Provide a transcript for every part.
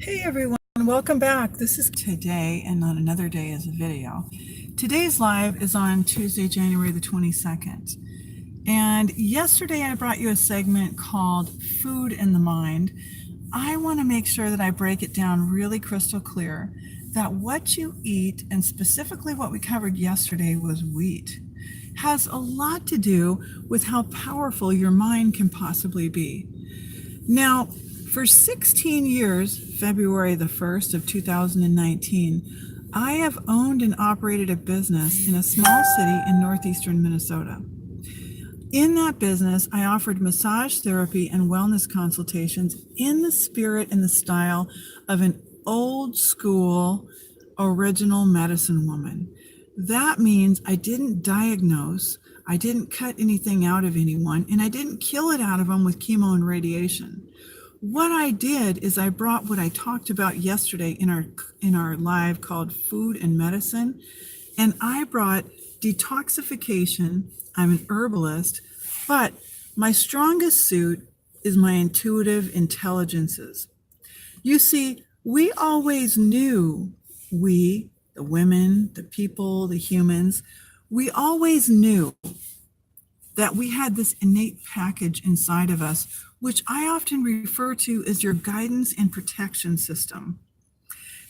Hey everyone, welcome back. This is today and not another day as a video. Today's live is on Tuesday, January the 22nd. And yesterday I brought you a segment called Food in the Mind. I want to make sure that I break it down really crystal clear that what you eat, and specifically what we covered yesterday was wheat, has a lot to do with how powerful your mind can possibly be. Now, for 16 years, February the 1st of 2019, I have owned and operated a business in a small city in northeastern Minnesota. In that business, I offered massage therapy and wellness consultations in the spirit and the style of an old school original medicine woman. That means I didn't diagnose, I didn't cut anything out of anyone, and I didn't kill it out of them with chemo and radiation. What I did is I brought what I talked about yesterday in our live called Food and Medicine, and I brought detoxification. I'm an herbalist, but my strongest suit is my intuitive intelligences. You see, we always knew, the women, the people, the humans, we always knew that we had this innate package inside of us, which I often refer to as your guidance and protection system.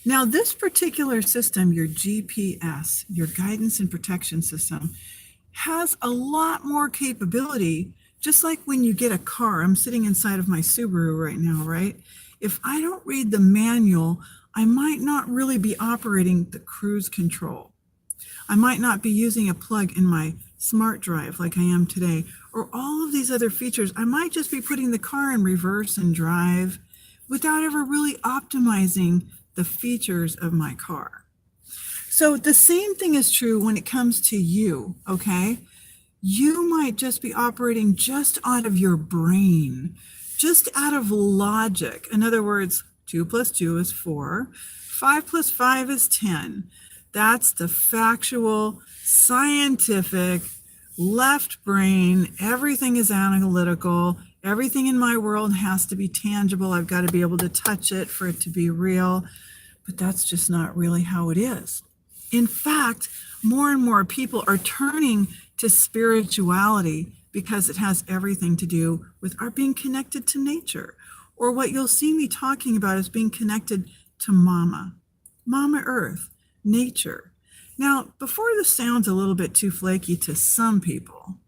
Now, this particular system, your GPS, your guidance and protection system, has a lot more capability, just like when you get a car. I'm sitting inside of my Subaru right now, right? If I don't read the manual, I might not really be operating the cruise control. I might not be using a plug in my smart drive like I am today, or all of these other features. I might just be putting the car in reverse and drive without ever really optimizing the features of my car. So the same thing is true when it comes to you, okay? You might just be operating just out of your brain, just out of logic. In other words, 2 plus 2 is 4, 5 plus 5 is 10. That's the factual, scientific, left brain. Everything is analytical. Everything in my world has to be tangible. I've got to be able to touch it for it to be real. But that's just not really how it is. In fact, more and more people are turning to spirituality because it has everything to do with our being connected to nature. Or what you'll see me talking about is being connected to Mama Earth, nature. Now, before this sounds a little bit too flaky to some people,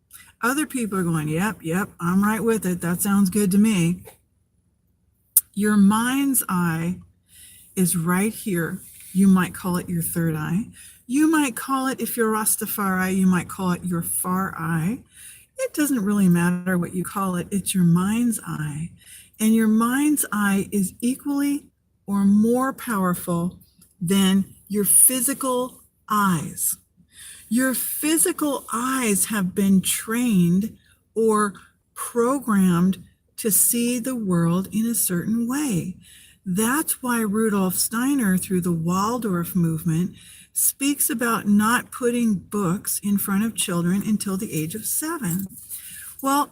other people are going, yep, I'm right with it. That sounds good to me. Your mind's eye is right here. You might call it your third eye. You might call it, if you're Rastafari, you might call it your far eye. It doesn't really matter what you call it. It's your mind's eye. And your mind's eye is equally or more powerful than your physical eyes. Your physical eyes have been trained or programmed to see the world in a certain way. That's why Rudolf Steiner, through the Waldorf movement, speaks about not putting books in front of children until the age of 7. Well,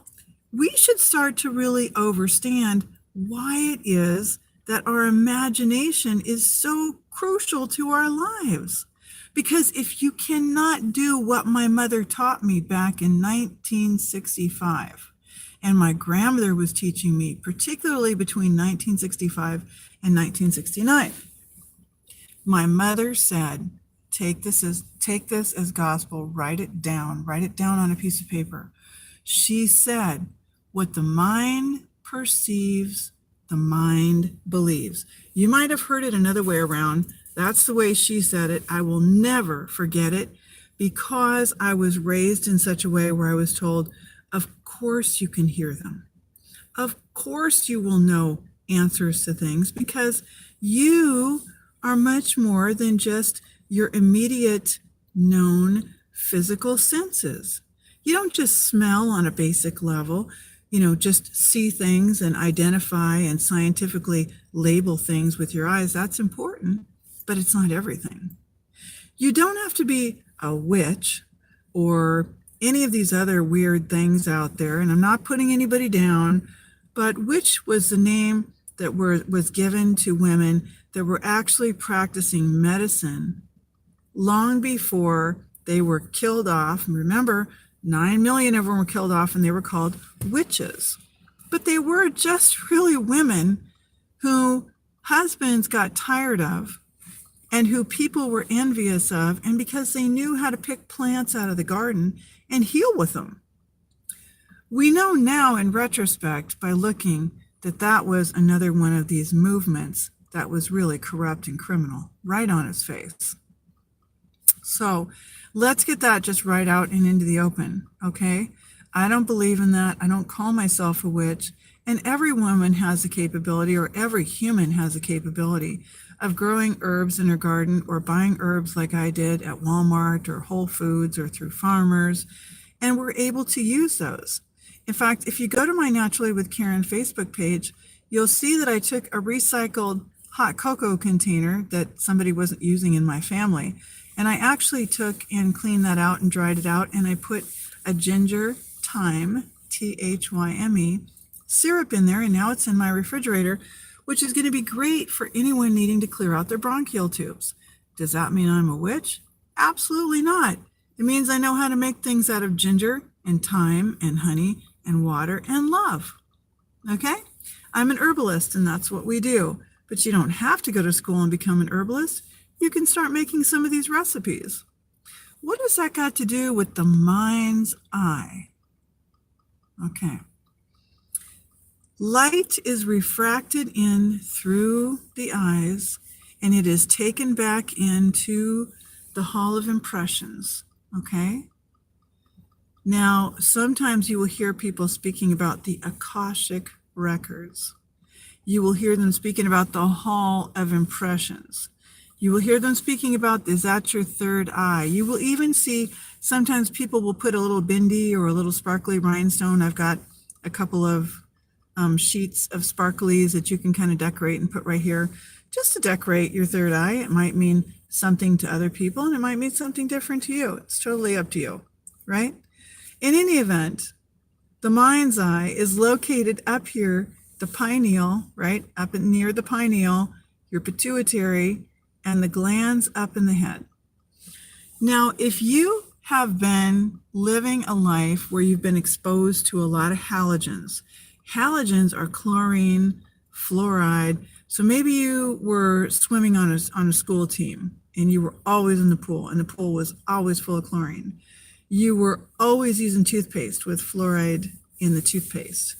we should start to really understand why it is that our imagination is so crucial to our lives. Because if you cannot do what my mother taught me back in 1965, and my grandmother was teaching me, particularly between 1965 and 1969, my mother said, take this as gospel, write it down on a piece of paper. She said, what the mind perceives, the mind believes. You might have heard it another way around. That's the way she said it. I will never forget it because I was raised in such a way where I was told, of course you can hear them. Of course you will know answers to things because you are much more than just your immediate known physical senses. You don't just smell on a basic level, just see things and identify and scientifically label things with your eyes. That's important, but it's not everything. You don't have to be a witch or any of these other weird things out there, and I'm not putting anybody down, but witch was the name that was given to women that were actually practicing medicine long before they were killed off. And remember, 9 million of them were killed off, and they were called witches. But they were just really women who husbands got tired of and who people were envious of, and because they knew how to pick plants out of the garden and heal with them. We know now in retrospect by looking that that was another one of these movements that was really corrupt and criminal, right on its face. So let's get that just right out and into the open, okay? I don't believe in that. I don't call myself a witch. And every woman has the capability, or every human has the capability of growing herbs in her garden or buying herbs like I did at Walmart or Whole Foods or through farmers. And we're able to use those. In fact, if you go to my Naturally with Karen Facebook page, you'll see that I took a recycled hot cocoa container that somebody wasn't using in my family. And I actually took and cleaned that out and dried it out. And I put a ginger, thyme, Thyme, syrup in there. And now it's in my refrigerator, which is going to be great for anyone needing to clear out their bronchial tubes. Does that mean I'm a witch? Absolutely not. It means I know how to make things out of ginger and thyme and honey and water and love. Okay? I'm an herbalist, and that's what we do. But you don't have to go to school and become an herbalist. You can start making some of these recipes. What has that got to do with the mind's eye? Okay. Light is refracted in through the eyes, and it is taken back into the Hall of Impressions. Okay? Now, sometimes you will hear people speaking about the Akashic records. You will hear them speaking about the Hall of Impressions. You will hear them speaking about, is that your third eye? You will even see, sometimes people will put a little bindi or a little sparkly rhinestone. I've got a couple of sheets of sparklies that you can kind of decorate and put right here, just to decorate your third eye. It might mean something to other people, and it might mean something different to you. It's totally up to you, right? In any event, the mind's eye is located up here, the pineal, right? Up near the pineal, your pituitary, and the glands up in the head. Now, if you have been living a life where you've been exposed to a lot of halogens, halogens are chlorine, fluoride. So maybe you were swimming on a school team and you were always in the pool, and the pool was always full of chlorine. You were always using toothpaste with fluoride in the toothpaste.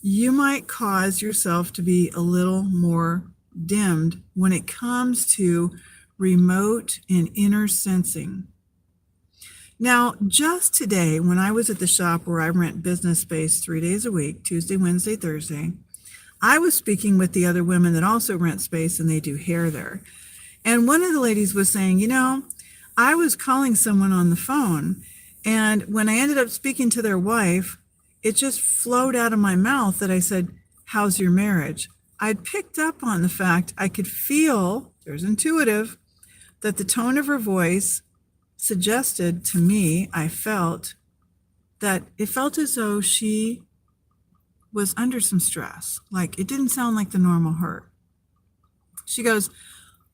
You might cause yourself to be a little more dimmed when it comes to remote and inner sensing. Now, just today, when I was at the shop where I rent business space 3 days a week, Tuesday, Wednesday, Thursday, I was speaking with the other women that also rent space, and they do hair there. And one of the ladies was saying, you know, I was calling someone on the phone, and when I ended up speaking to their wife, it just flowed out of my mouth that I said, how's your marriage? I'd picked up on the fact I could feel, there's intuitive, that the tone of her voice suggested to me, I felt that it felt as though she was under some stress. Like it didn't sound like the normal her. She goes,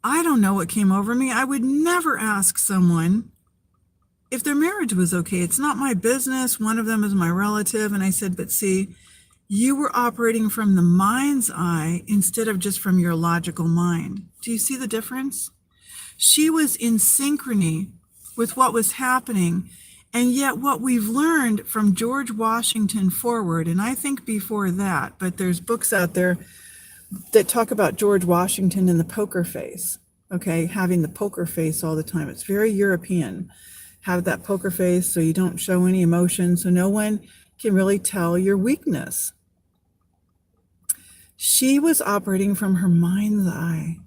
I don't know what came over me. I would never ask someone if their marriage was okay. It's not my business. One of them is my relative. And I said, but see, you were operating from the mind's eye instead of just from your logical mind. Do you see the difference? She was in synchrony with what was happening. And yet what we've learned from George Washington forward, and I think before that, but there's books out there that talk about George Washington and the poker face, okay, having the poker face all the time. It's very European. Have that poker face so you don't show any emotion, so no one can really tell your weakness. She was operating from her mind's eye.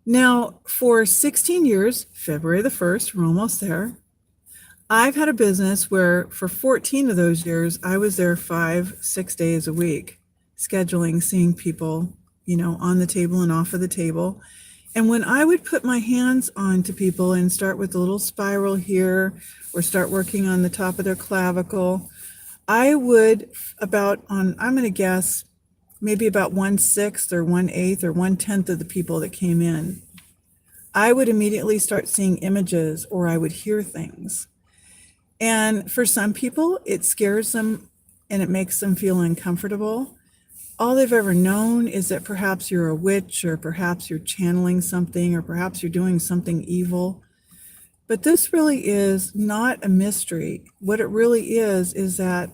Now, for 16 years, February the 1st, we're almost there, I've had a business where for 14 of those years, I was there 5-6 days a week, scheduling, seeing people, you know, on the table and off of the table. And when I would put my hands onto people and start with a little spiral here, or start working on the top of their clavicle, I would I'm going to guess maybe about 1/6 or 1/8 or 1/10 of the people that came in, I would immediately start seeing images or I would hear things. And for some people, it scares them and it makes them feel uncomfortable. All they've ever known is that perhaps you're a witch, or perhaps you're channeling something, or perhaps you're doing something evil. But this really is not a mystery. What it really is that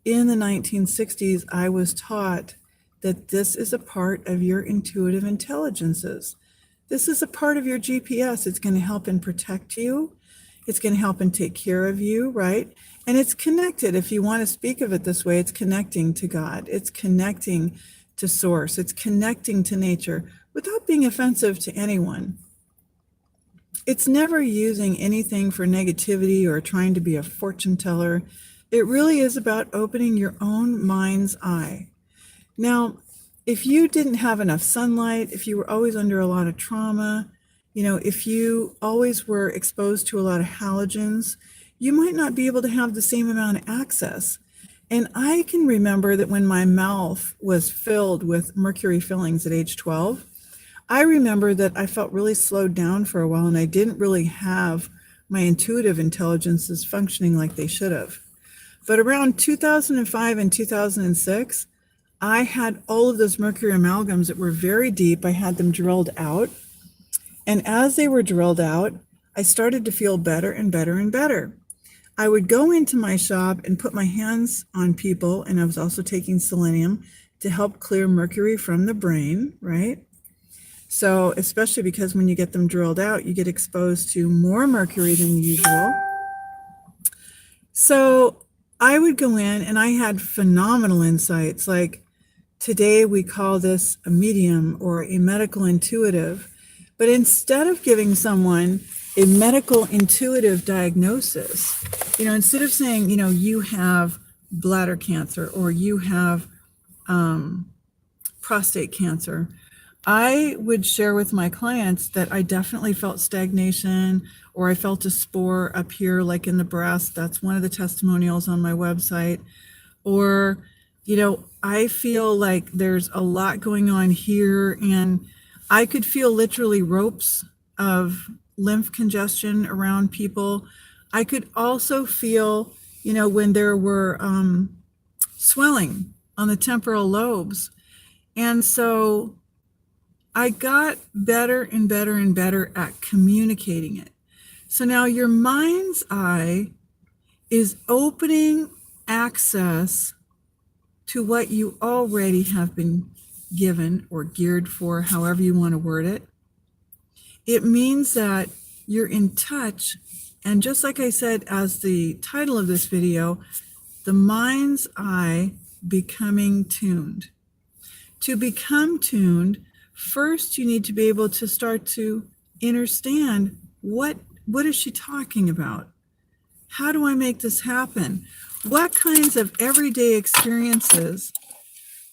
in the 1960s, I was taught that this is a part of your intuitive intelligences. This is a part of your GPS. It's going to help and protect you. It's going to help and take care of you, right? And it's connected. If you want to speak of it this way, it's connecting to God. It's connecting to source. It's connecting to nature without being offensive to anyone. It's never using anything for negativity or trying to be a fortune teller. It really is about opening your own mind's eye. Now, if you didn't have enough sunlight, if you were always under a lot of trauma, if you always were exposed to a lot of halogens, you might not be able to have the same amount of access. And I can remember that when my mouth was filled with mercury fillings at age 12, I remember that I felt really slowed down for a while and I didn't really have my intuitive intelligences functioning like they should have. But around 2005 and 2006, I had all of those mercury amalgams that were very deep. I had them drilled out. And as they were drilled out, I started to feel better and better and better. I would go into my shop and put my hands on people, and I was also taking selenium to help clear mercury from the brain, right? So especially because when you get them drilled out, you get exposed to more mercury than usual. So I would go in and I had phenomenal insights. Like today we call this a medium or a medical intuitive. But instead of giving someone a medical intuitive diagnosis, instead of saying, you have bladder cancer or you have prostate cancer, I would share with my clients that I definitely felt stagnation, or I felt a spore up here, like in the breast. That's one of the testimonials on my website. Or, I feel like there's a lot going on here, and I could feel literally ropes of lymph congestion around people. I could also feel, when there were swelling on the temporal lobes. And so I got better and better and better at communicating it. So now your mind's eye is opening access to what you already have been given or geared for, however you want to word it. It means that you're in touch. And just like I said, as the title of this video, the mind's eye becoming tuned. To become tuned, first you need to be able to start to understand what is she talking about? How do I make this happen? What kinds of everyday experiences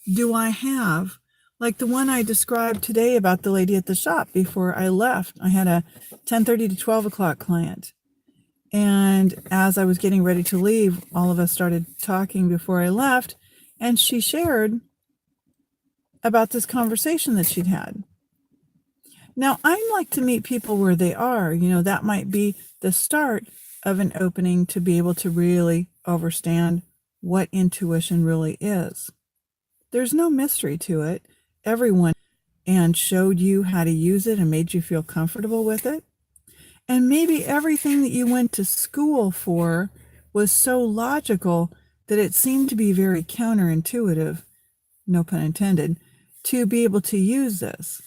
do I have? Like the one I described today about the lady at the shop before I left. I had a 10:30 to 12 o'clock client. And as I was getting ready to leave, all of us started talking before I left. And she shared about this conversation that she'd had. Now, I like to meet people where they are. That might be the start of an opening to be able to really understand what intuition really is. There's no mystery to it. Everyone and showed you how to use it and made you feel comfortable with it. And maybe everything that you went to school for was so logical that it seemed to be very counterintuitive, no pun intended, to be able to use this.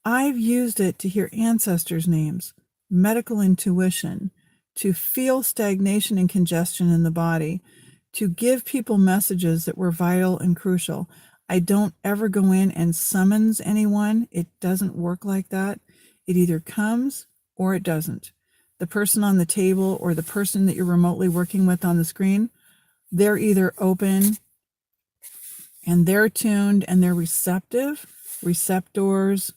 I've used it to hear ancestors' names, medical intuition, to feel stagnation and congestion in the body, to give people messages that were vital and crucial. I don't ever go in and summons anyone. It doesn't work like that. It either comes or it doesn't. The person on the table or the person that you're remotely working with on the screen, they're either open and they're tuned and they're receptive, receptors,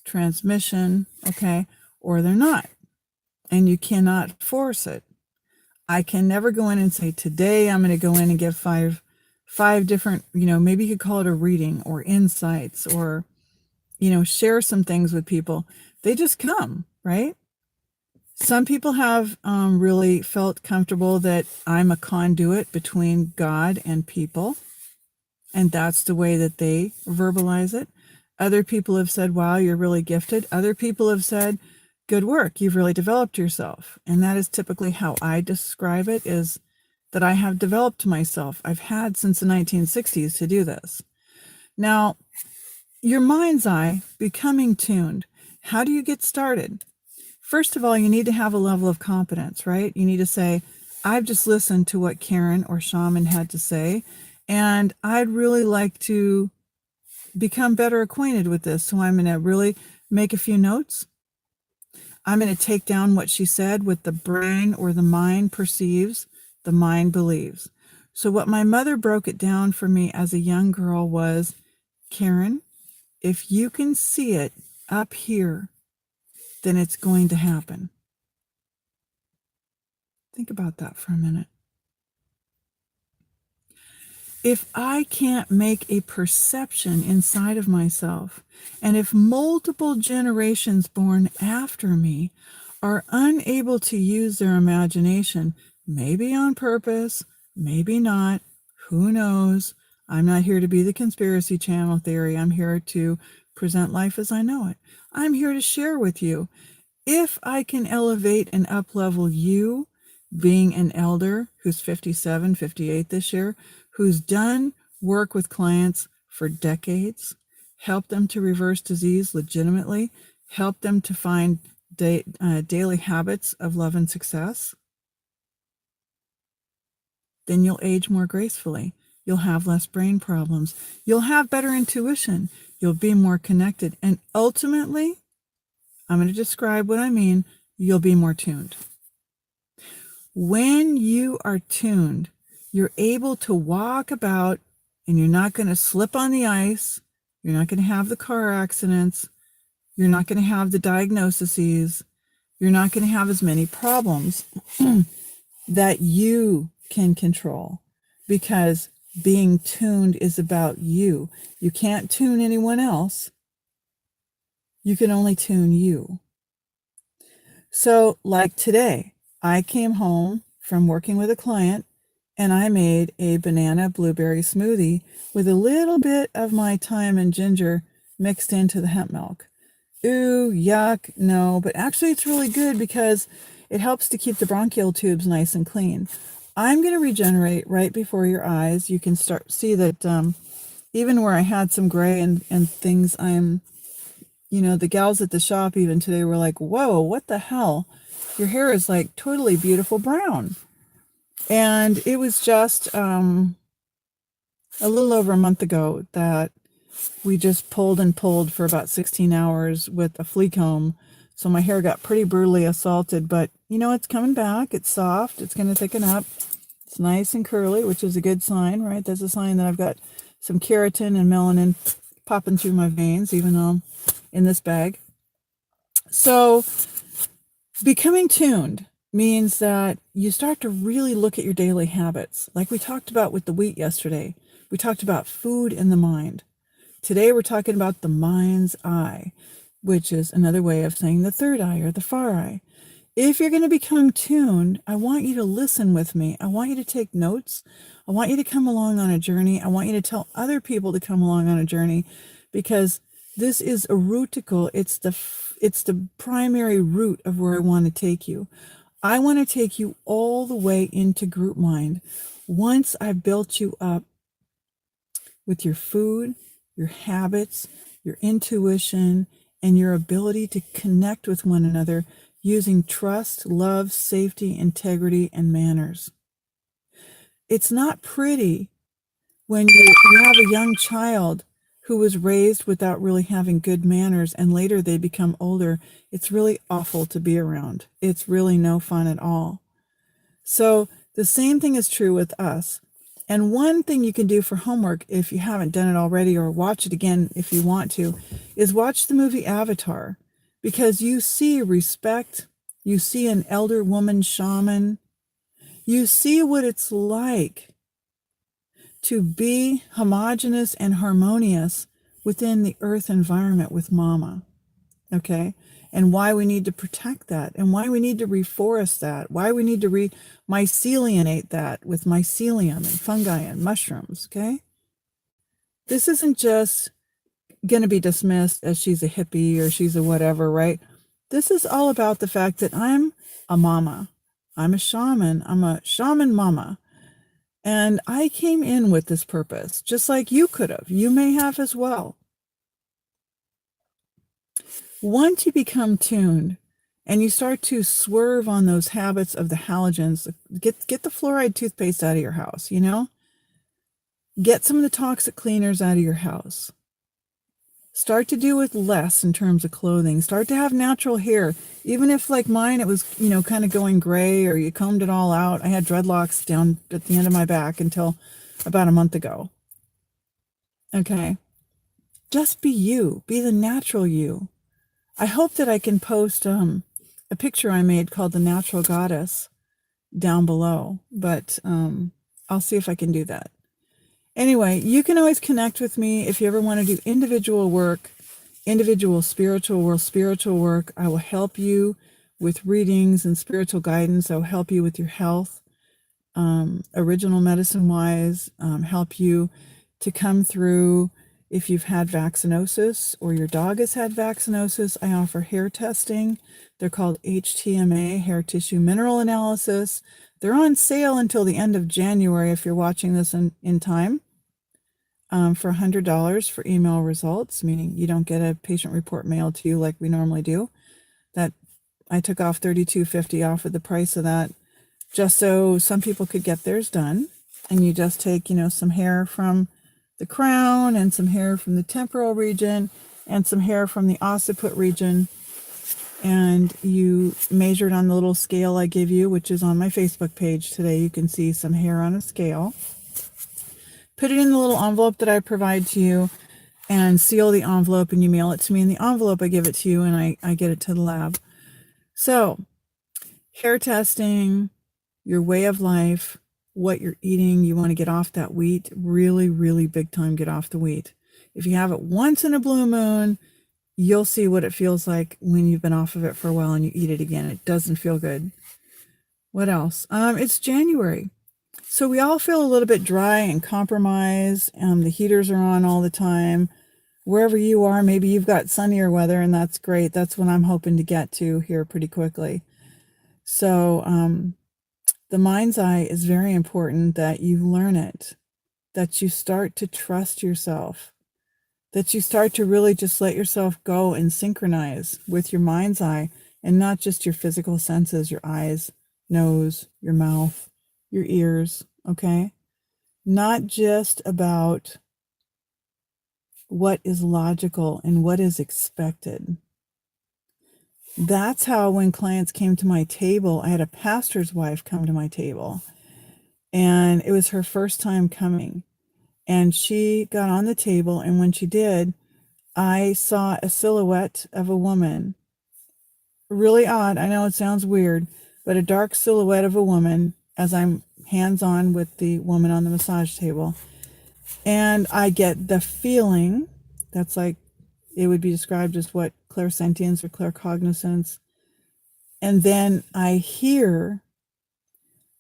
transmission, okay, or they're not. And you cannot force it. I can never go in and say, today I'm going to go in and give five different, maybe you could call it a reading or insights or, share some things with people. They just come, right? Some people have really felt comfortable that I'm a conduit between God and people, and that's the way that they verbalize it. Other people have said, wow, you're really gifted. Other people have said, good work, you've really developed yourself. And that is typically how I describe it, is that I have developed myself. I've had since the 1960s to do this. Now, your mind's eye, becoming tuned. How do you get started? First of all, you need to have a level of competence, right? You need to say, I've just listened to what Karen or Shaman had to say, and I'd really like to become better acquainted with this. So I'm going to really make a few notes. I'm going to take down what she said. What the brain or the mind perceives, the mind believes. So what my mother broke it down for me as a young girl was, Karen, if you can see it up here, then it's going to happen. Think about that for a minute. If I can't make a perception inside of myself, and if multiple generations born after me are unable to use their imagination, maybe on purpose, maybe not, who knows? I'm not here to be the conspiracy channel theory. I'm here to present life as I know it. I'm here to share with you. If I can elevate and up-level you, being an elder who's 57, 58 this year, who's done work with clients for decades, helped them to reverse disease legitimately, helped them to find daily habits of love and success, then you'll age more gracefully. You'll have less brain problems. You'll have better intuition. You'll be more connected. And ultimately, I'm going to describe what I mean, you'll be more tuned. When you are tuned, you're able to walk about, and you're not going to slip on the ice. You're not going to have the car accidents. You're not going to have the diagnoses. You're not going to have as many problems that you can control, because being tuned is about you. You can't tune anyone else. You can only tune you. So like today, I came home from working with a client and I made a banana blueberry smoothie with a little bit of my thyme and ginger mixed into the hemp milk. Ooh, yuck, no, but actually it's really good because it helps to keep the bronchial tubes nice and clean. I'm going to regenerate right before your eyes. You can see that even where I had some gray and things, the gals at the shop even today were like, whoa, what the hell? Your hair is like totally beautiful brown. And it was just a little over a month ago that we just pulled for about 16 hours with a flea comb. So my hair got pretty brutally assaulted, but it's coming back. It's soft. It's going to thicken up. It's nice and curly, which is a good sign, right? That's a sign that I've got some keratin and melanin popping through my veins, even though I'm in this bag. So becoming tuned means that you start to really look at your daily habits. Like we talked about with the wheat yesterday, we talked about food in the mind. Today we're talking about the mind's eye, which is another way of saying the third eye or the far eye. If you're going to become tuned, I want you to listen with me. I want you to take notes. I want you to come along on a journey. I want you to tell other people to come along on a journey, because this is a routicle. It's the primary route of where I want to take you. I want to take you all the way into group mind. Once I've built you up with your food, your habits, your intuition, and your ability to connect with one another using trust, love, safety, integrity, and manners. It's not pretty when you have a young child who was raised without really having good manners, and later they become older. It's really awful to be around. It's really no fun at all. So the same thing is true with us. And one thing you can do for homework, if you haven't done it already, or watch it again if you want to, is watch the movie Avatar, because you see respect, you see an elder woman shaman, you see what it's like to be homogeneous and harmonious within the earth environment with mama. Okay. And why we need to protect that, and why we need to reforest that, why we need to myceliate that with mycelium and fungi and mushrooms. Okay. This isn't just going to be dismissed as she's a hippie or she's a whatever, right? This is all about the fact that I'm a mama. I'm a shaman. I'm a shaman mama. And I came in with this purpose, just like you could have. You may have as well. Once you become tuned and you start to swerve on those habits of the halogens, get the fluoride toothpaste out of your house, get some of the toxic cleaners out of your house. Start to do with less in terms of clothing. Start to have natural hair. Even if like mine, it was, kind of going gray, or you combed it all out. I had dreadlocks down at the end of my back until about a month ago. Okay. Just be you. Be the natural you. I hope that I can post a picture I made called The Natural Goddess down below, but I'll see if I can do that. Anyway, you can always connect with me if you ever want to do individual work, individual spiritual work. I will help you with readings and spiritual guidance. I will help you with your health, original medicine wise, help you to come through if you've had vaccinosis or your dog has had vaccinosis. I offer hair testing. They're called HTMA, hair tissue mineral analysis. They're on sale until the end of January if you're watching this in time, for $100 for email results, meaning you don't get a patient report mailed to you like we normally do. That I took off $32.50 off of the price of that, just so some people could get theirs done. And you just take, some hair from the crown and some hair from the temporal region and some hair from the occiput region, and you measure it on the little scale I give you, which is on my Facebook page today. You can see some hair on a scale. Put it in the little envelope that I provide to you and seal the envelope, and you mail it to me. In the envelope, I give it to you, and I get it to the lab. So, hair testing, your way of life, what you're eating, you want to get off that wheat, really, really big time get off the wheat. If you have it once in a blue moon, you'll see what it feels like when you've been off of it for a while and you eat it again. It doesn't feel good. What else? It's January. So we all feel a little bit dry and compromised. The heaters are on all the time. Wherever you are, maybe you've got sunnier weather, and that's great. That's what I'm hoping to get to here pretty quickly. So the mind's eye is very important, that you learn it, that you start to trust yourself, that you start to really just let yourself go and synchronize with your mind's eye, and not just your physical senses, your eyes, nose, your mouth, your ears, okay? Not just about what is logical and what is expected. That's how when clients came to my table, I had a pastor's wife come to my table, and it was her first time coming. And she got on the table, and when she did, I saw a silhouette of a woman. Really odd. I know it sounds weird, but a dark silhouette of a woman as I'm hands-on with the woman on the massage table. And I get the feeling that's like, it would be described as what, clairsentience or claircognizance. And then I hear,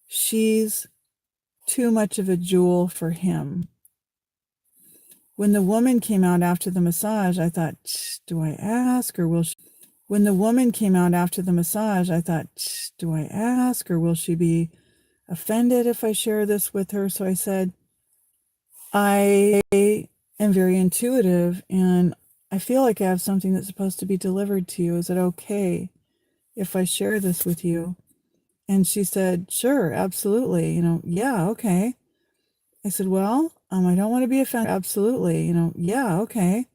she's too much of a jewel for him. When the woman came out after the massage, I thought, do I ask or will she? When the woman came out after the massage, I thought, do I ask or will she be offended if I share this with her? So I said, I am very intuitive, and I feel like I have something that's supposed to be delivered to you. Is it okay if I share this with you? And she said, sure, absolutely. Yeah, okay. I said, well, I don't want to be offensive. Absolutely. Yeah, okay.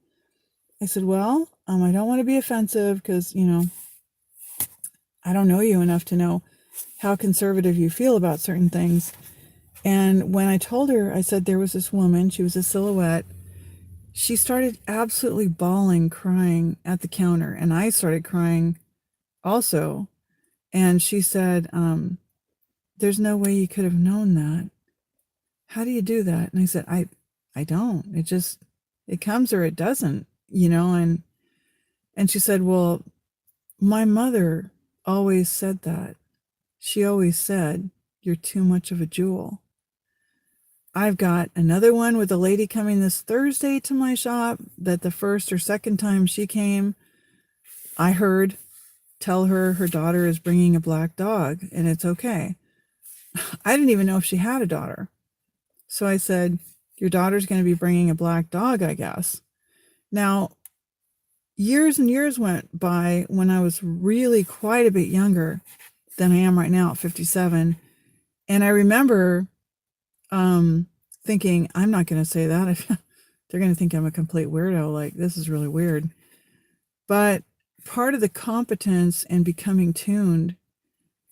I said, well, I don't want to be offensive because, I don't know you enough to know how conservative you feel about certain things. And when I told her, I said, there was this woman, she was a silhouette. She started absolutely bawling, crying at the counter. And I started crying also. And she said, there's no way you could have known that. How do you do that? And I said, I don't. It comes or it doesn't, and she said, well, my mother always said that. She always said, you're too much of a jewel. I've got another one with a lady coming this Thursday to my shop that the first or second time she came, I heard tell her her daughter is bringing a black dog and it's okay. I didn't even know if she had a daughter. So I said, your daughter's going to be bringing a black dog, I guess. Now, years and years went by when I was really quite a bit younger than I am right now at 57. And I remember thinking, I'm not going to say that. They're going to think I'm a complete weirdo. Like, this is really weird. But part of the competence and becoming tuned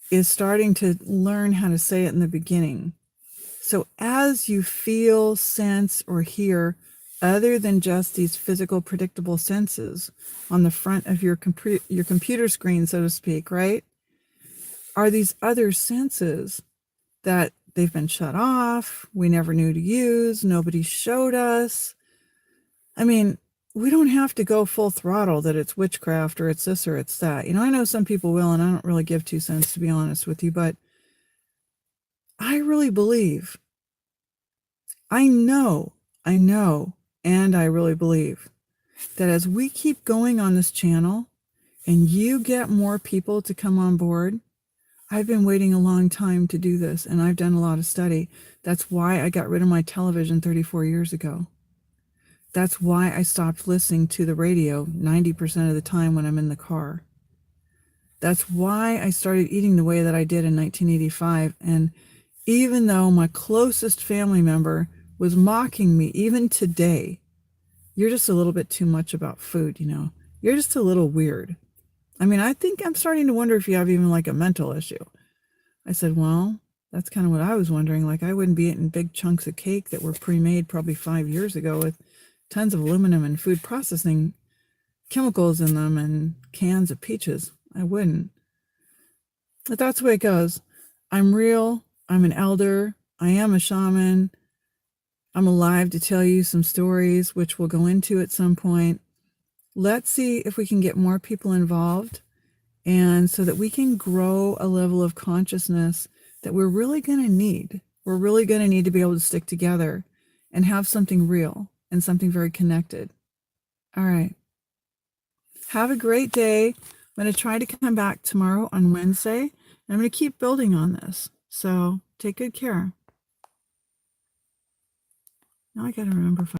is starting to learn how to say it in the beginning. So as you feel, sense, or hear other than just these physical predictable senses on the front of your computer screen, so to speak, right? Are these other senses that they've been shut off, we never knew to use, nobody showed us. I mean, we don't have to go full throttle that it's witchcraft or it's this or it's that. I know some people will, and I don't really give 2 cents, to be honest with you, but I really believe, I know, and I really believe that as we keep going on this channel and you get more people to come on board, I've been waiting a long time to do this, and I've done a lot of study. That's why I got rid of my television 34 years ago. That's why I stopped listening to the radio 90% of the time when I'm in the car. That's why I started eating the way that I did in 1985. And even though my closest family member was mocking me, even today, you're just a little bit too much about food, You're just a little weird. I mean, I think I'm starting to wonder if you have even like a mental issue. I said, well, that's kind of what I was wondering. Like, I wouldn't be eating big chunks of cake that were pre-made probably 5 years ago with tons of aluminum and food processing chemicals in them and cans of peaches. I wouldn't. But that's the way it goes. I'm real. I'm an elder. I am a shaman. I'm alive to tell you some stories, which we'll go into at some point. Let's see if we can get more people involved, and so that we can grow a level of consciousness that we're really going to need. We're really going to need to be able to stick together and have something real and something very connected. All right. Have a great day. I'm going to try to come back tomorrow on Wednesday, and I'm going to keep building on this. So take good care. Now I got to remember if